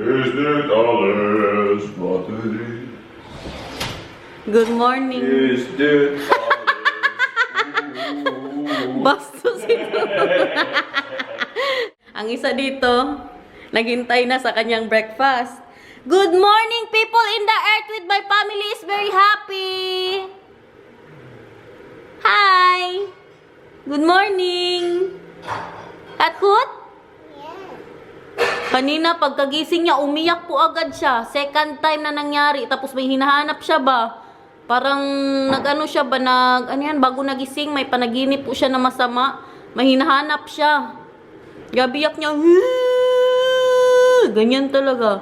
Is dit alles wat er is? Good morning. Is dit alles? Bastos ito. Ang isa dito, naghintay na sa kanyang breakfast. Good morning, people in the earth with my family is very happy. Hi. Good morning. Katkut? Kanina pagkagising niya, umiyak po agad siya. Second time na nangyari. Tapos may hinahanap siya ba? Parang nag-ano siya ba? Bago nagising, may panaginip po siya na masama. May hinahanap siya. Gabiyak niya. Ganyan talaga.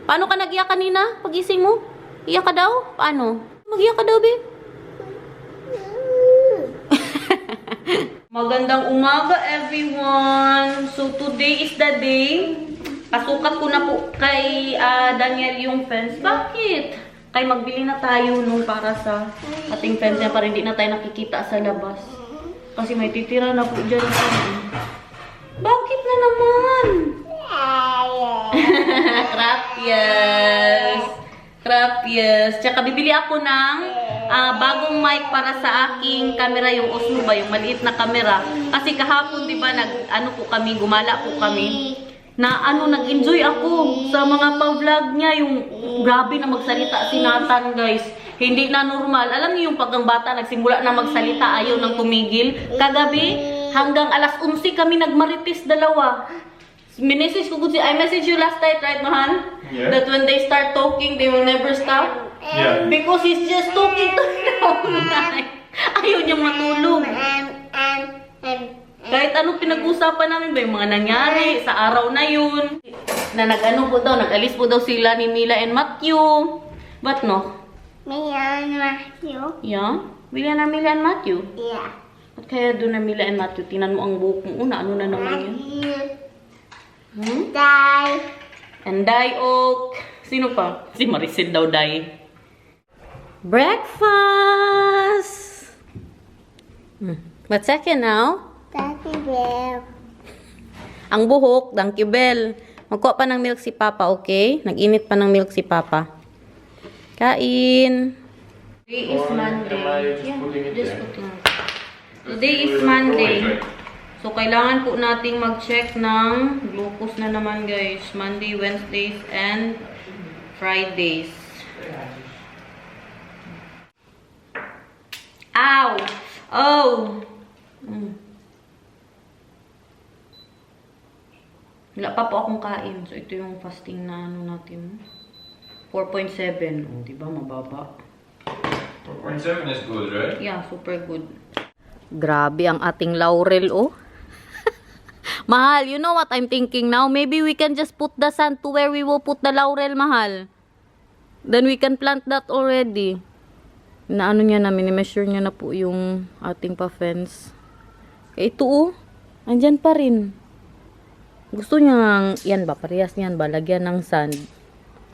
Paano ka nag-iyak kanina? Pagising mo? Iyak ka daw? Paano? Mag-iyak ka daw, be? Magandang umaga, everyone. So, today is the day. Pasukat ko na po kay Daniel yung fence. Bakit? Kay magbili na tayo nung para sa ating fence niya para hindi na tayo nakikita sa labas. Kasi may titira na po dyan. Bakit na naman? Krapias. Krapias. Tsaka bibili ako ng bagong mic para sa aking camera, yung Osmo ba, yung maliit na camera. Kasi kahapon, di ba, gumala po kami. Nag-enjoy ako sa mga pa-vlog niya, yung grabe na magsalita si Nathan, guys. Hindi na normal. Alam niyo yung pag ang bata nagsimula na magsalita, ayaw nang tumigil. Kagabi, hanggang alas 11 kami nagmarites dalawa. Minessage ko I messaged you last night, right, Mahan? Yeah. That when they start talking, they will never stop. Yeah. Because he's just talking to me all night. Ayaw niyang matulog. Kahit ano pinag-usapan namin ba, yung mga nangyari sa araw na yun. Na nag-alis po daw sila ni Mila and Matthew. Ba't no? Mila and Matthew? Yeah? Mila na Mila and Matthew? Yeah. Ba't kaya doon na Mila and Matthew? Tinan mo ang buhok mo. Ano na naman yun? Dai. And Dai Oak. Sino pa? Si Maricel daw, Dai. Breakfast! What's second now? Daddy Bear. Ang buhok, Donkey Bell. Magkuha pa ng milk si Papa, okay? Nag-init pa ng milk si Papa. Kain. Today is Monday. Today is Monday. So, kailangan po nating mag-check ng glucose na naman, guys. Monday, Wednesdays, and Fridays. Ow! Oh! Wala pa po akong kain. So, ito yung fasting na natin. 4.7. Oh, diba? Mababa. 4.7 is good, right? Yeah, super good. Grabe ang ating laurel, oh. Mahal, you know what I'm thinking now? Maybe we can just put the sand to where we will put the laurel, Mahal. Then we can plant that already. Mini-measure niya na po yung ating pa-fence. Ito, oh. Andyan pa rin. Gusto niya, yan ba, parehas niyan ba, lagyan ng sand.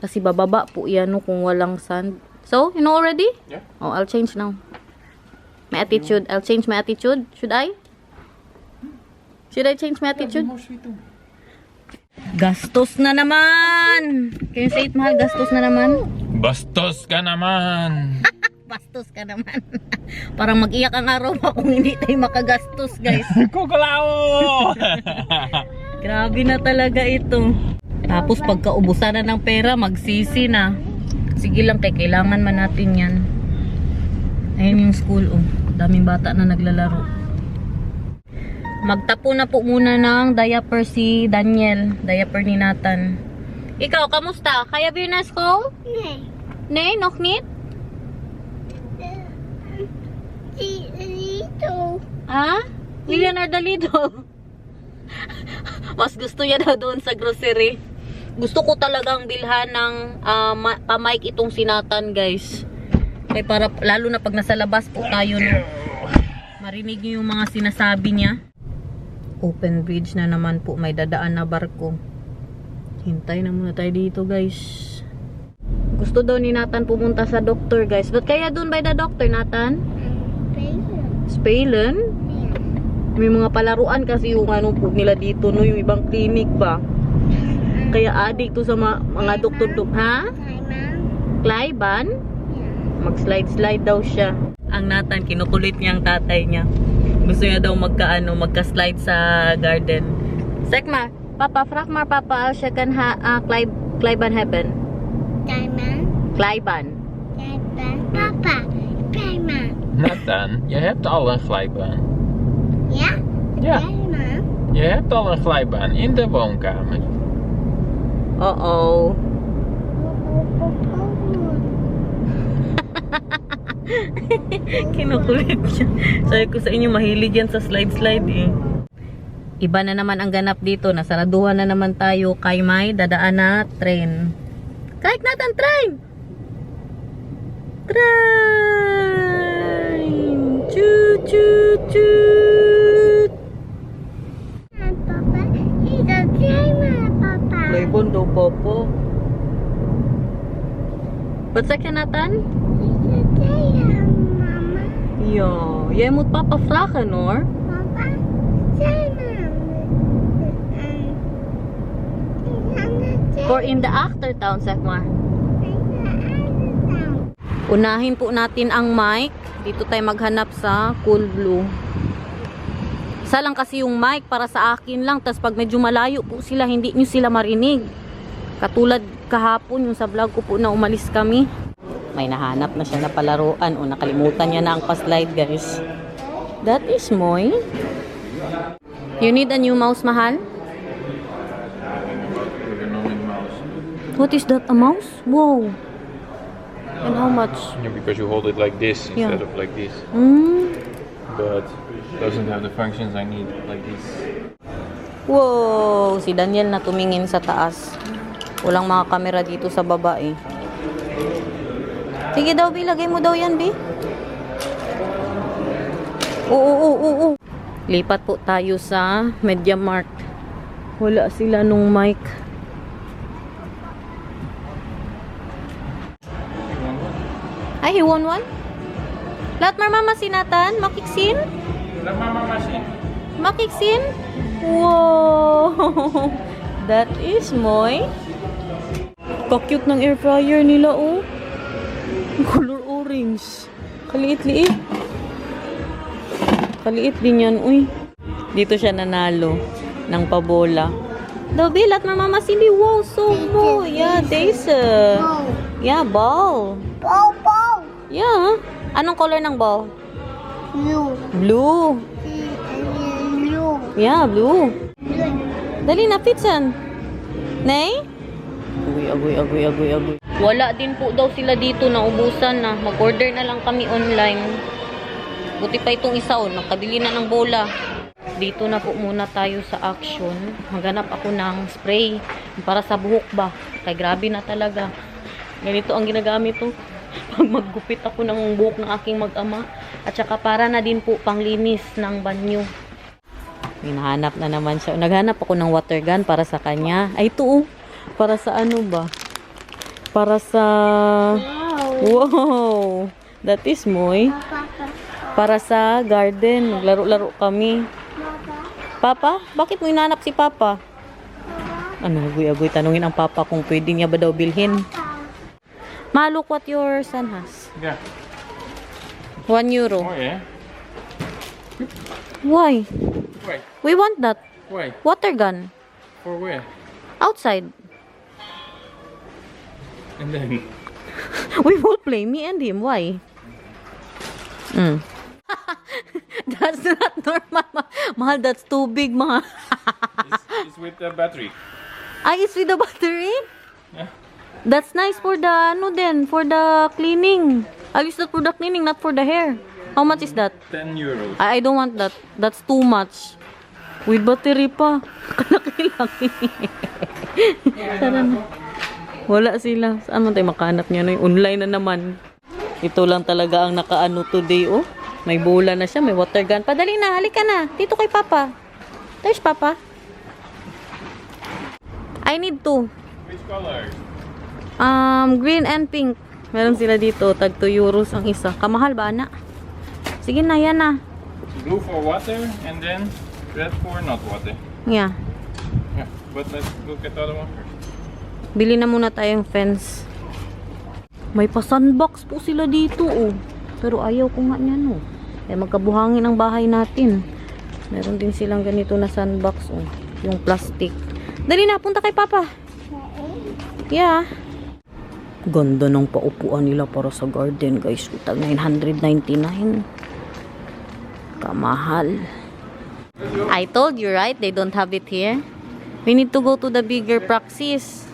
Kasi bababa po yan, no, kung walang sand. So, you know already? Yeah. Oh, I'll change now. My attitude. I'll change my attitude. Should I? Should I change my attitude? Gastos na naman! Can you say it, Mahal? Gastos na naman? Bastos ka naman! Bastos ka naman. Parang mag-iyak ang araw mo kung hindi tayo makagastos, guys. Kukulao! Grabe na talaga ito. Tapos pagkaubusan na ng pera, magsisi na. Sige lang, kailangan man natin yan. Ayun yung school, oh. Daming bata na naglalaro. Magtapo na po muna ng diaper si Daniel. Diaper ni Nathan. Ikaw, kamusta? Kaya ba yun na school? Nay. Nay, noknit? Dito. Ha? Leonardo Dalido. Mas gusto niya daw doon sa grocery. Gusto ko talagang bilhan ng pa-mic itong sinatan, guys. Kaya para, lalo na pag nasa labas po tayo, no, marinig niyo yung mga sinasabi niya. Open bridge na naman po. May dadaan na barko. Hintay na muna tayo dito, guys. Gusto daw ni Nathan pumunta sa doktor, guys. Ba't kaya doon by the doctor, Nathan? Spalen? May mga palaruan kasi yung ano po nila dito, no, yung ibang clinic ba. Kaya adik to sa mga doktor ha? Hi, Mom. Clyban? Mag-slide-slide daw siya. Ang Nathan, kinukulit niya ang tatay niya. Gusto niya daw magka-slide sa garden. Sekma, Papa, frakmar Papa, siya kan Clyban hebben. Hi, Mom. Clyban. Hi, Papa. Hi, Mom. Nathan, je hebt al een glijbaan. Ja? Ja, Hi, Mom. je hebt al een glijbaan in de woonkamer. Uh-oh. Kinukulit siya. Sabi ko sa inyo, mahilig yan sa slide-slide eh. Iba na naman ang ganap dito. Nasaraduhan na naman tayo kay may dadaan na train. Kahit natin train! Train! Choo choo choo! Papa, he's a dreamer, Papa. Laybon daw, Popo. Ba't sa Nathan? He's a dreamer, Mama. Ja, jij moet papa vragen hoor. Papa, dreamer. For in the achtertown, zeg maar. Unahin po natin ang mic. Dito tayo maghanap sa Cool Blue. Isa lang kasi yung mic para sa akin lang. Tapos pag medyo malayo po sila, hindi nyo sila marinig. Katulad kahapon, yung sa vlog ko po na umalis kami. May nahanap na siya na palaruan. O nakalimutan niya na ang pa-slide, guys. That is Moy. You need a new mouse, mahal? What is that, a mouse? Wow. And how much? Yeah, because you hold it like this Yeah. instead of like this. But doesn't have the functions I need like this. Wow, si Daniel na tumingin sa taas. Walang mga kamera dito sa baba eh. Sige daw, Bi, lagay mo daw yan, Bi. Oo. Lipat po tayo sa MediaMarkt. Wala sila nung mic. Ay, he won one? Lahat mama si Nathan, makiksin? Laat mama maar zien. Makiksin? Wow! That is Moy. Ka-cute ng air fryer nila, oh. Color orange. Kaliit-liit. Kaliit din yan, uy. Dito siya nanalo ng pabola. Dobby, lahat mama si Bi. Wow, so mo. Yeah, Daisy. Ball. Yeah, ball. Ball, ball. Yeah. Anong color ng ball? Blue. Blue. Blue. Yeah, blue. Blue. Dali na, pitsan. Nay? Agoy. Wala din po daw sila dito, naubusan na. Mag-order na lang kami online. Buti pa itong isa, oh, nakabili na ng bola. Dito na po muna tayo sa Action. Maghanap ako ng spray para sa buhok ba. Kaya grabe na talaga. Ganito ang ginagamit to. Pag maggupit ako ng buhok ng aking mag-ama. At saka para na din po panglinis ng banyo. Hinahanap na naman siya. Naghanap ako ng water gun para sa kanya. Ay, ito oh. Para sa ano ba? Para sa... Wow! That is Moy. Para sa garden. Maglaro-laro kami. Papa? Bakit mo hinahanap si Papa? Ano, agoy-agoy. Tanungin ang Papa kung pwede niya ba daw bilhin. Ma, look what your son has. Ja, 1 euro. mooi hè? Why? Why? We want that. Why? Water gun. For where? Outside. And then... We will play, me and him. Why? That's not normal. Mahal, that's too big, mahal. it's with the battery. Ay, it's with the battery? Yeah. That's nice for the, ano din, for the cleaning. I use that for the cleaning, not for the hair. How much is that? 10 euros. I don't want that. That's too much. With battery pa. Kalaki-laki. Sana na. Wala sila. Saan man tayo makahanap niya na yun? Online na naman. Ito lang talaga ang nakaano today, oh. May bola na siya, may water gun. Padali na, halika na. Dito kay Papa. There's Papa. I need two. Which color? Green and pink. Meron sila dito. Tag 2 euros ang isa. Kamahal ba, anak? Sige na, yan na. Blue for water and then red for not water. Yeah. Yeah. But let's look at the other one first. Bili na muna tayong fence. May pa-sandbox po sila dito, oh. Pero ayaw ko nga niyan, oh. Kaya magkabuhangin ang bahay natin. Meron din silang ganito na sandbox, oh. Yung plastic. Dali na, punta kay Papa. Yeah. Ganda ng paupuan nila para sa garden, guys. Tag 999. Kamahal. I told you, right? They don't have it here. We need to go to the bigger Praxis.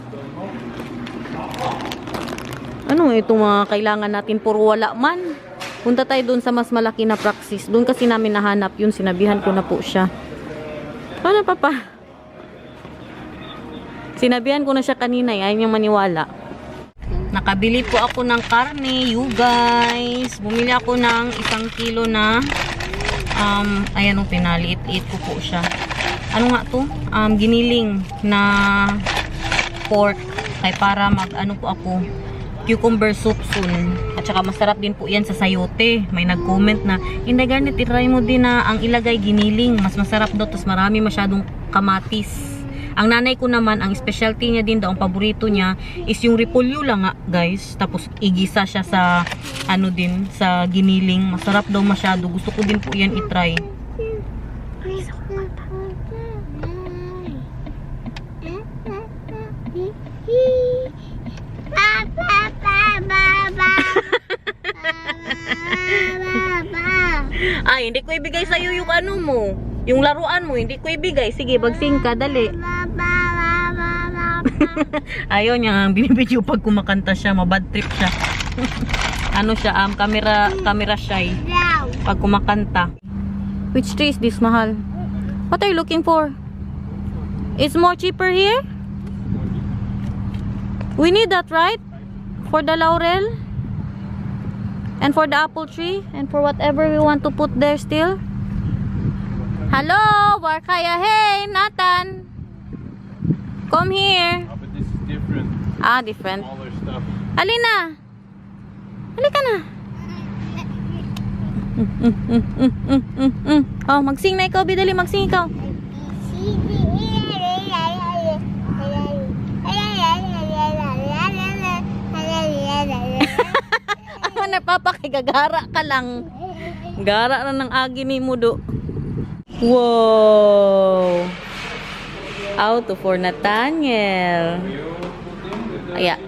Ano itong mga kailangan natin? Puro wala man. Punta tayo doon sa mas malaki na Praxis. Doon kasi namin nahanap yun. Sinabihan ko na po siya. Ano, Papa? Sinabihan ko na siya kanina. Ayaw niyang maniwala. Nakabili po ako ng karne, you guys. Bumili ako ng 1 kilo na ayan o, pinaliit-liit ko po siya. Ano nga to? Giniling na pork. Kaya para mag-ano po ako, cucumber soup soon. At saka masarap din po yan sa sayote. May nag-comment na, hindi ganit, itry mo din na ang ilagay giniling. Mas masarap daw, tapos marami masyadong kamatis. Ang nanay ko naman, ang specialty niya din daw, ang paborito niya is yung repolyo lang nga, guys. Tapos igisa siya sa ano din, sa giniling. Masarap daw masyado. Gusto ko din po yan itry. Ay, hindi ko ibigay sa'yo yung ano mo. Yung laruan mo, hindi ko ibigay. Sige, bagsing ka, dali. Ayaw niya, binibidyo pag kumakanta siya, mabad trip siya. Ano siya, camera shy. Pag kumakanta. Which tree is this, mahal? What are you looking for? It's more cheaper here? We need that, right? For the laurel? And for the apple tree? And for whatever we want to put there still? Hello, Warkaya. Hey, Nathan. Come here. Oh, but this is different. Ah, different. Smaller stuff. Halina. Halika na. Oh, magsing na ikaw, Bidali. Magsing ikaw. Ako na, Papa, kay gagara ka lang. Gara na ng agi ni Mudo. Wow. Auto for Nathaniel. Aya.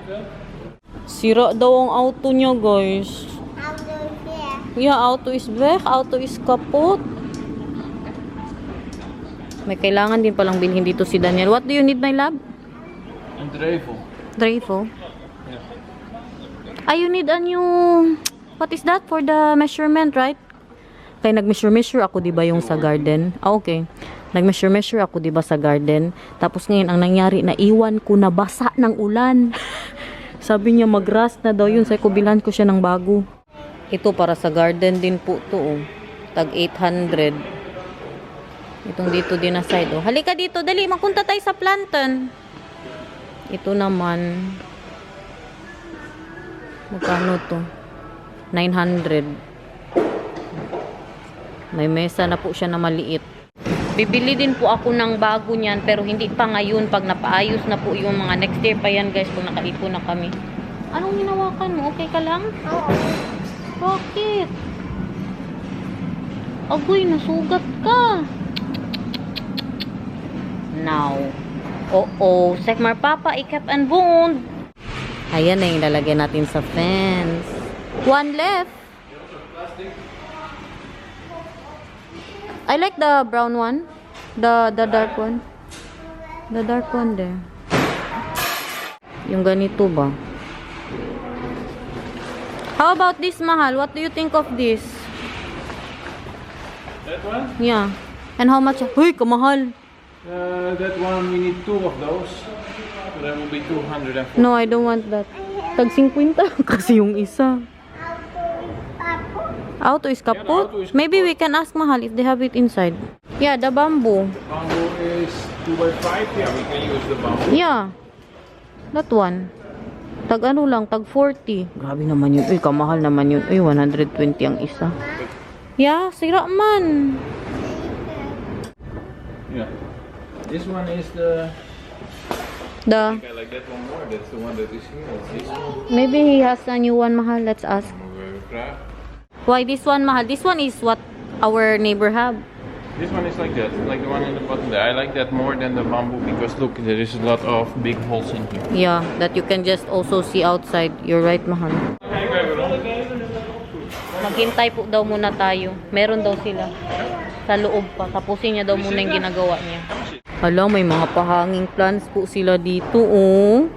Sira daw ang auto niya, guys. Yeah, auto is back. Auto is kaput. May kailangan din palang bilhin dito si Daniel. What do you need, my love? And Drevel. Drevel. Yeah. Ah, you need a new... What is that? For the measurement, right? Kaya nag-measure ako, diba, yung sa garden? Ah, okay. Nag-measure ako, diba, sa garden. Tapos ngayon, ang nangyari, naiwan ko na basa ng ulan. Sabi niya, mag-rust na daw yun. Sabi ko, bilhan ko siya ng bago. Ito, para sa garden din po to, oh. Tag 800. Itong dito din na side, oh. Halika dito, dali. Magpunta tayo sa plantain. Ito naman. Magkano to? 900. May mesa na po siya na maliit. Bibili din po ako ng bago niyan, pero hindi pa ngayon. Pag napaayos na po yung mga next year pa yan, guys, kung nakaipon na kami. Anong hinawakan mo? Okay ka lang? Oo. Bakit? Agoy, nasugat ka. Now. Oo. Sekmar Papa, ikap and wound. Ayan na yung lalagyan natin sa fence. One left. I like the brown one. The dark one. The dark one there. Yung ganito ba? How about this, mahal? What do you think of this? That one? Yeah. And how much? Uy, kamahal. That one, we need 2 of those. So that will be 240. No, I don't want that. Tag 50 kasi yung isa. Auto is kaput. Yeah, the auto is Maybe we can ask mahal if they have it inside. Yeah, the bamboo. Bamboo is 2x5. Yeah, we can use the bamboo. Yeah. That one. Tag ano lang, tag 40. Grabe naman yun. Uy, kamahal naman yun. Uy, 120 ang isa. Yeah, sira man. Yeah. This one is the The I like that one more. That's the one that is here. It's this one. maybe he has a new one, mahal. Let's ask. Crap. Why this one, mahal? This one is what our neighbor have. This one is like that, like the one in the bottom there. I like that more than the bamboo because look, there is a lot of big holes in here. Yeah, that you can just also see outside. You're right, mahal. Maghintay po daw muna tayo. Meron daw sila sa loob pa. Tapusin niya daw muna yung ginagawa niya. Hala, may mga pahanging plants po sila dito, oh.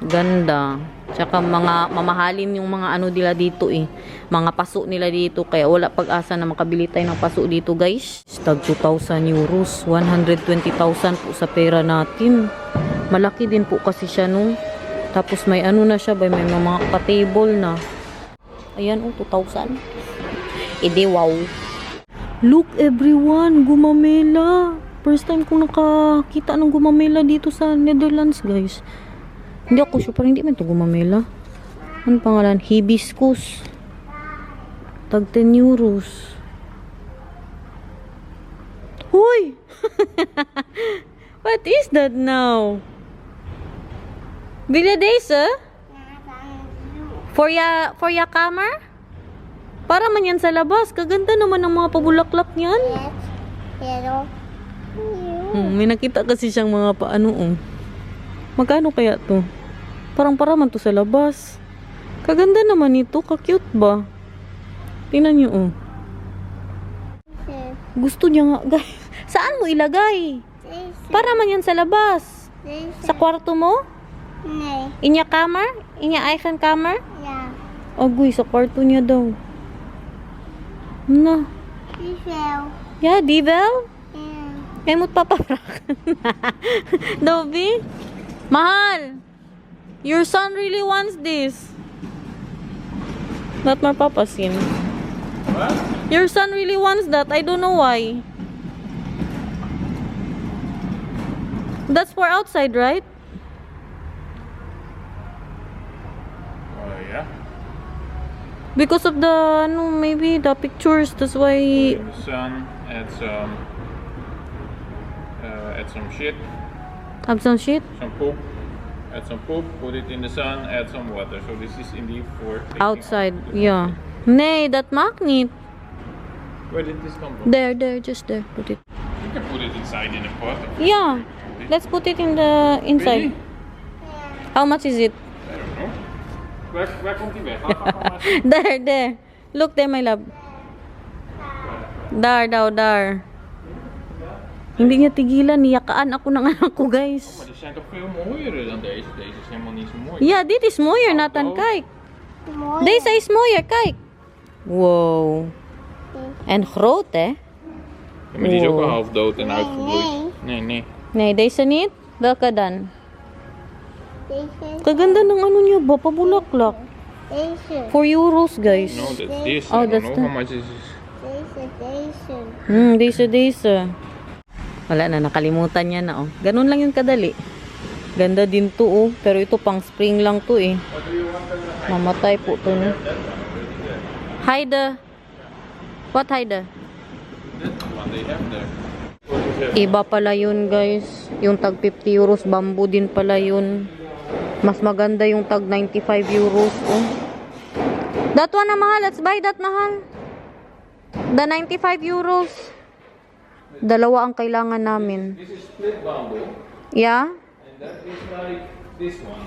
Ganda. Tsaka mga mamahalin yung mga ano nila dito, eh. Mga paso nila dito. Kaya wala pag-asa na makabili tayo ng paso dito, guys. Tag 2,000 euros. 120,000 po sa pera natin. Malaki din po kasi siya, no. Tapos may ano na siya, may mga ka-table na. Ayan, oh, 2,000. Ede, wow. Look, everyone, gumamela. First time ko nakakita ng gumamela dito sa Netherlands, guys. Hindi ako sure, parang hindi man ito gumamela. Ano pangalan? Hibiscus. Tag 10 euros. Hoy! What is that now? Biladesa? For ya camera? Para man yan sa labas. Kaganda naman ang mga pabulaklak niyan. Yes. Pero, May nakita kasi siyang mga paano, oh. Magkano kaya to? Parang para man to sa labas. Kaganda naman ito. Ka-cute ba? Tingnan niyo, oh. Gusto niya nga, guys. Saan mo ilagay? Para man yan sa labas. Sa kwarto mo? Nee. Inya kamar? Inya eigen kamar? Ja. Agoy, sa kwarto niya daw. Na. Die wel. Ja, die wel? Ja. Jij moet papa vragen. Dobby? Mahal! Your son really wants this. Not my papa sim. What? Your son really wants that. I don't know why. That's for outside, right? Yeah. Because of the, no, maybe the pictures. That's why. In the sun, add some shit, Have some shit some poop. Add some poop, put it in the sun, add some water. So this is indeed for taking outside. out. Yeah. Nee, that magnet. Where did this come from? There, just there. Put it. You can put it inside in a pot. Yeah. Let's put it in the inside. Really? How much is it? I don't know. Waar komt die weg? Ga maar. There. Look there, my love. Daar. Hindi niya tigilan. Niyakaan ako ng anak ko, guys. Maar die zijn toch veel mooier dan deze. Deze is helemaal niet zo mooi. Ja, dit is mooier, Nathan. Kijk. Mooi. Deze is mooier, kijk. Wow. En groot, hè? Ja, maar die is ook al Wow. half dood en uitgebloeid. Nee. Nee, deze niet. Welke dan? Deze. Kaganda ng ano niya ba? Pabulaklak. Deze. 4 euros, guys. No, that's this. Oh, I don't that's know the- how much this is. Deze. Deze. Wala na, nakalimutan niya na, oh. Ganun lang yung kadali. Ganda din to, oh. Pero ito pang spring lang to, eh. Mamatay po to, no? Haida. What Haida? That's the one they have there. Iba pala yun, guys. Yung tag 50 euros, bamboo din pala yun. Mas maganda yung tag 95 euros, oh. That one na mahal. Let's buy that, mahal. The 95 euros. Dalawa ang kailangan namin. This is split bamboo. Yeah? And that is like this one.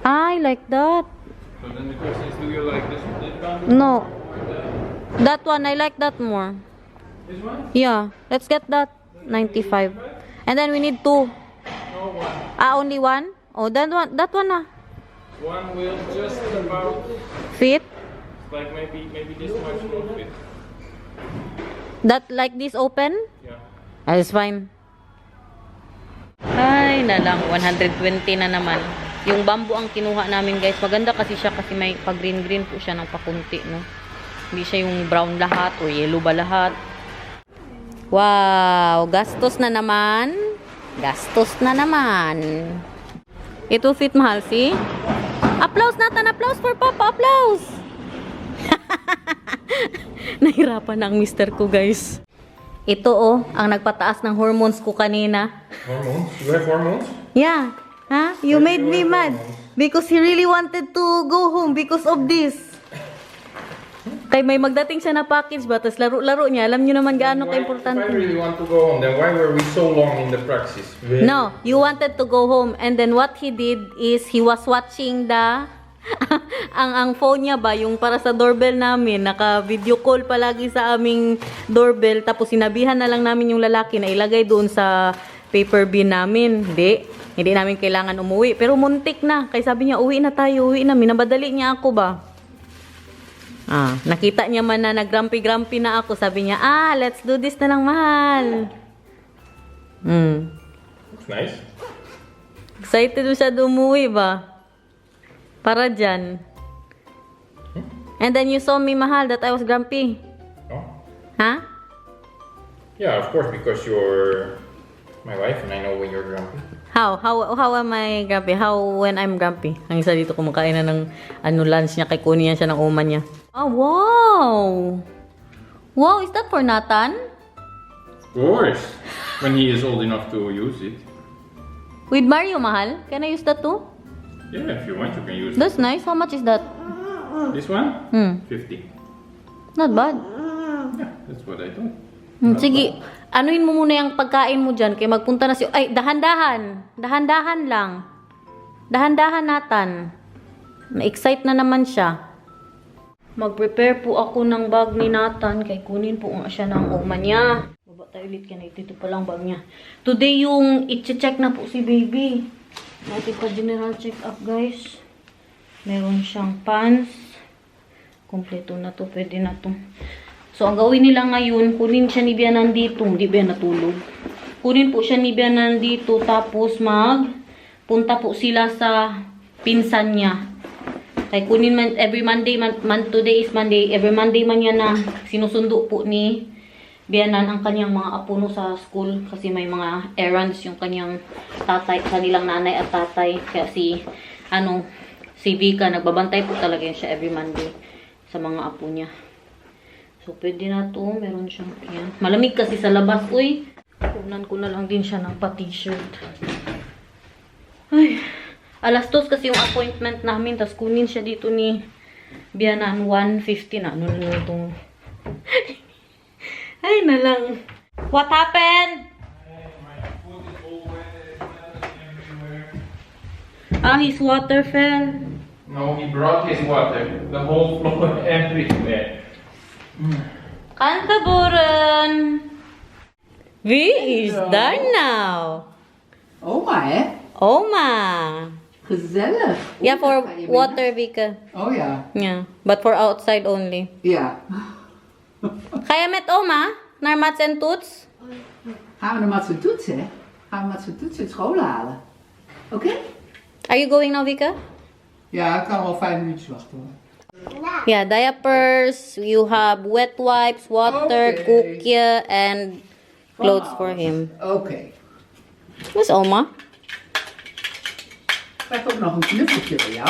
I like that. So then the question is, do you like this split bamboo? No. That one, I like that more. This one? Yeah. Let's get that. 95. And then we need two. No, one. Only one? Oh, that one na. One will just about, Fit? like maybe this much will fit. That like this open? Yeah. That's fine. Ay, nalang 120 na naman. Yung bamboo ang kinuha namin, guys. Maganda kasi siya kasi may pag-green-green po siya ng pakunti, no? Hindi siya yung brown lahat or yellow ba lahat. Wow, gastos na naman. Gastos na naman. Ito fit, mahal, see? Applause, Nathan. Applause for Papa. Applause. Nahirapan ang mister ko, guys. Ito oh, ang nagpataas ng hormones ko kanina. Hormones? You have hormones? Yeah. Huh? You made me mad. Because he really wanted to go home because of this. Kay may magdating siya na package ba, tapos laro-laro niya. Alam niyo naman gaano If I ka-importante. really want to go home, then why were we so long in the praxis? No, you wanted to go home. And then what he did is he was watching the... ang phone niya ba, yung para sa doorbell namin, naka-video call palagi sa aming doorbell. Tapos sinabihan na lang namin yung lalaki na ilagay doon sa paper bin namin. Hindi namin kailangan umuwi. Pero muntik na. Kaya sabi niya, uwi na tayo, uwi na. Minabadali niya ako ba? Nakita niya man na nag-grumpy-grumpy na ako. Sabi niya, let's do this na lang, mahal. It's nice. Excited mo siya umuwi ba? Para dyan. And then you saw me, mahal, that I was grumpy. Oh? Ha? Yeah, of course, because you're my wife and I know when you're grumpy. How am I grumpy? How when I'm grumpy? Ang isa dito kumakain na ng lunch niya, kay kunin niya siya ng uma niya. Oh, wow! Wow, is that for Nathan? Of course. When he is old enough to use it. With Mario, mahal? Can I use that too? Yeah, if you want, you can use That's nice. How much is that? it. This one? 50. Not bad. Yeah, that's what I thought. Sige, anuin mo muna yung pagkain mo dyan. Kaya magpunta na si... Ay, dahan-dahan. Dahan-dahan lang. Dahan-dahan, Nathan. Na-excite na naman siya. Mag-prepare po ako ng bag ni Nathan. Kaya kunin po siya ng uma niya. Baba tayo ulit ka na. Ito pa lang bag niya. Today yung i-check na po si baby. Natin pa general check-up, guys. Meron siyang pants. Kompleto na to. Pwede na to. So, ang gawin nila ngayon, kunin siya ni Bianan dito. Hindi ba natulog? Kunin po siya ni Bianan dito. Tapos, punta po sila sa pinsan niya. Kaya kunin man, every Monday, today is Monday. Every Monday man yan na sinusundo po ni Bianan ang kanyang mga apo no sa school. Kasi may mga errands yung kanyang tatay, kanilang nanay at tatay. Kaya si Vika, nagbabantay po talaga yun siya every Monday sa mga apo niya. So, pwede na to. Meron siyang, yan. Malamig kasi sa labas. Uy, kunan ko na lang din siya ng pa-t-shirt. Ay, alas 2 kasi yung appointment namin. Tapos kunin siya dito ni Bianan 1:50 na. Ano na itong... Ay, na lang. What happened? My foot is all wet. Everywhere. His water fell. No, he brought his water. The whole floor everywhere. Kantaburan! V is done now. Oma, hè? Oma. Gezellig. Yeah, for Ga je water, Vika. binnen? Oh ja. Yeah, but for outside only. Ja. Ga je met oma naar Mats en Toets? Gaan we naar Mats en Toets, hè? Gaan we Mats en Toets uit school halen. Oké? Are you going now, Vika? Ja, ik kan wel 5 minuutjes wachten hoor. Yeah, diapers, you have wet wipes, water, Okay. koekje, and clothes for him. Oké. Where's oma? Ik krijg ook nog een knuffeltje bij jou.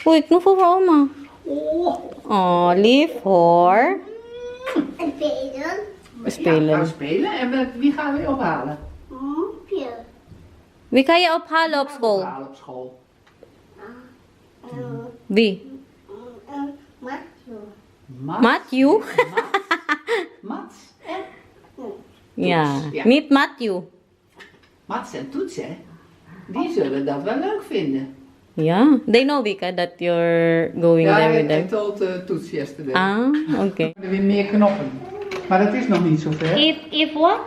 Uy, knuffel voor oma. Oh. Oh, lief hoor. En spelen. We Spelen. gaan spelen. En wie gaan we ophalen? Moepje. Wie kan je ophalen op school? Ophalen op school. Wie? Matje. Matthew? Mats en Ja, Ja. niet Matthew. Mats en Toets, hè? Die zullen dat wel leuk vinden. Yeah, they know Vika that you're going Ja, there with I them. told Toets yesterday. Ah, okay. Er weer meer knoppen. Maar dat is nog niet zover. If what?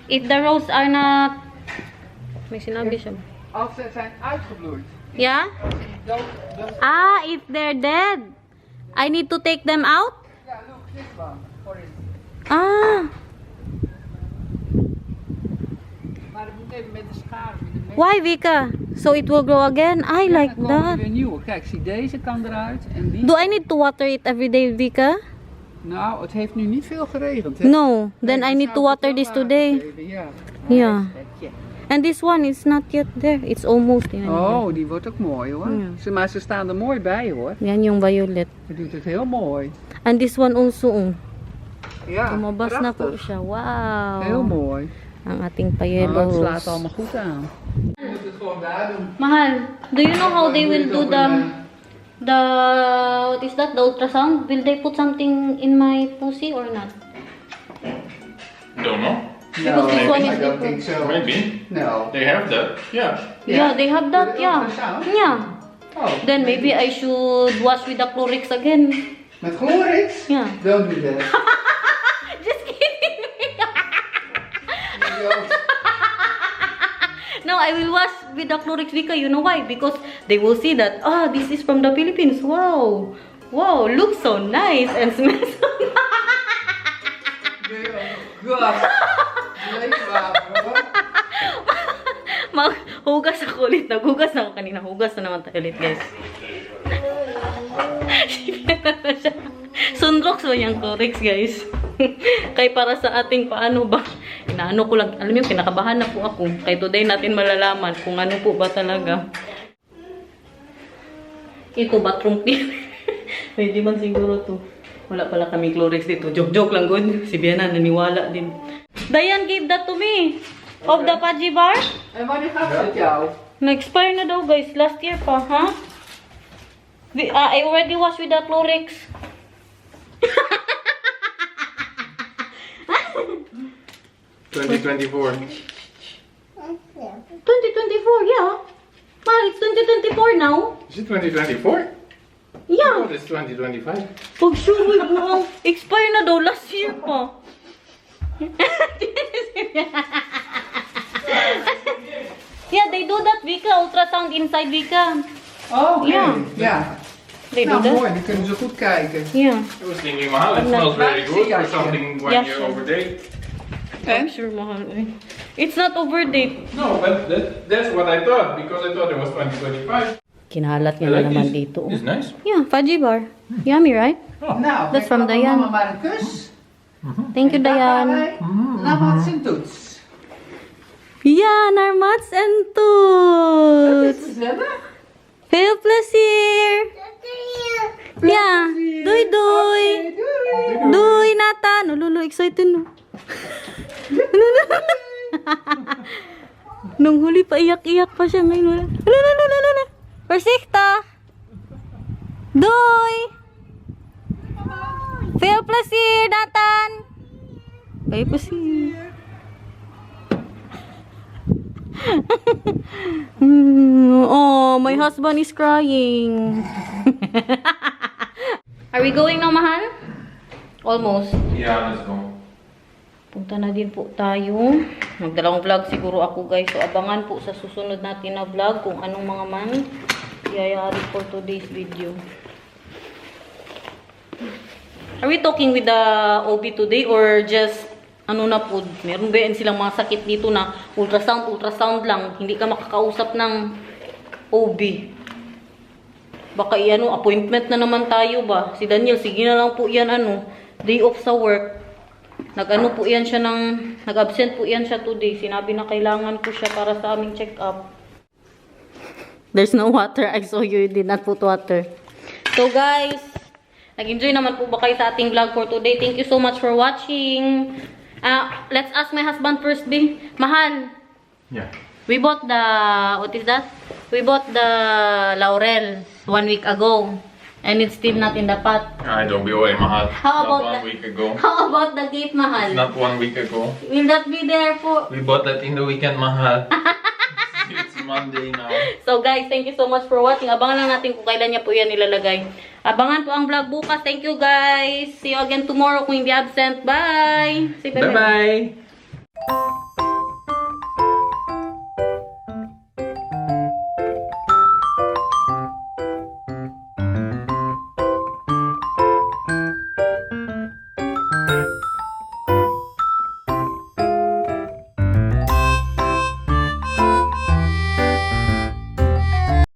If the roads are not... May sinabi siya. Als ze zijn uitgebloeid. Yeah? If they're dead. I need to take them out? Ja, look, this one. For instance. Maar dat moet even met de schaar. Why, Vika? So it will grow again? I like Dan komen er that. weer nieuwe. Kijk, zie deze kan eruit en die. Do I need to water it every day, Vika? Nou, het heeft nu niet veel geregend, hè? No. Then Nee, I dus need zou to ik water het wel this today. aangeven, Ja. Ja. Huisvetje. And this one is not yet there. It's almost in. Oh, die wordt ook mooi hoor. Ja. Maar ze staan er mooi bij hoor. Yan yung violet. Je doet het heel mooi. And this one also. Oh. Ja, Lumabas na po prachtig. siya. Wow. Heel mooi. Ang ating Oh, het payebos. slaat allemaal goed aan. Je moet het gewoon daar doen. Mahal, do you know how they will do the what is that, the ultrasound? Will they put something in my pussy or not? Don't know. Because this one is I don't different. think so. Maybe. No. They have that. Yeah. Yeah, they have that, With the yeah. ultrasound? Yeah. Oh, Then maybe I should wash with the Clorix again. Met Glorix? Yeah. Don't do that. Just kidding. Idioot. No, I will wash with the Clorix because you know why? Because they will see that, this is from the Philippines. Wow. Wow, looks so nice and smells so nice. God. Leefwater hoor. Maghugas ako ulit. Naghugas na ako kanina. Hugas na naman tayo ulit, guys. Sunrox ba yung Clorix, guys? Kaya para sa ating paano ba? Inaano ko lang. Alam niyo, kinakabahan na po ako. Kaya today natin malalaman kung ano po ba talaga. Ito, bathroom cleaner. Pwede man siguro to. Wala pala kami Clorix dito. Joke-joke lang, good. Si Biana naniwala din. Diane gave that to me. Of the Paji bar. En wanneer gaat het met jou? Na-expire na daw, guys. Last year pa, ha? I already washed with the Clorix. 2024. 2024, yeah. Mahal, it's 2024 now. Is it 2024? Yeah. Oh, it's 2025. Pag sure mo, expire na daw. Last year pa. Yeah, they do that, Vika. Ultrasound inside, Vika. Oh, oké. Ja. Ja. They do Nou, that. mooi. Dan kunnen ze goed kijken. Yeah. I was thinking, wow, it smells very good for something 1 Yeah, year sure. over date. I'm sure, mahal. It's not over date. No, but that's what I thought, because I thought it was 2025. Kinalat I niya na like naman this. dito. It's nice. Yeah, Fudgy bar. Yummy, right? Nou, That's geef from papa Diane. mama maar een kus. Thank you, Daar gaan Diane. wij naar Mats en Toets. Yan, our mats and Het toots. is gezellig. Veel plezier. Yeah. Doei, doei. Oké, doei. Doei, Nathan. Oh, lolo, excited no. Nung huli pa, iyak-iyak pa siya ngayon. Lolo. Persikta. Doei. Veel plezier, Nathan. Veel plezier. Oh, my husband is crying. Are we going now, mahal? Almost. Yeah, let's go. Punta na din po tayo. Magdalawang vlog siguro ako, guys. So, abangan po sa susunod natin na vlog kung anong mga man yayari for today's video. Are we talking with the OB today or just ano na po? Meron ba yan silang mga sakit dito na ultrasound lang. Hindi ka makakausap ng OB. Baka iano, appointment na naman tayo ba? Si Daniel, sige na lang po yan day off sa work. Nag-ano po yan siya nag-absent po yan siya today. Sinabi na kailangan ko siya para sa aming check-up. There's no water. I saw you did not put water. So guys, nag-enjoy naman po ba kayo sa ating vlog for today? Thank you so much for watching. Let's ask my husband first, B. Mahal, Yeah. we bought the, what is that? We bought the laurel 1 week ago. And it's still not in the pot. I don't be away, mahal. How about Not 1 that? week ago. How about the gate, Mahal? Not 1 week ago. Will that be there for... We bought that in the weekend, mahal. It's Monday now. So guys, thank you so much for watching. Abangan lang natin kung kailan niya po yan nilalagay. Abangan po ang vlog bukas. Thank you guys. See you again tomorrow kung hindi absent. Bye! Say bye-bye. Bye-bye.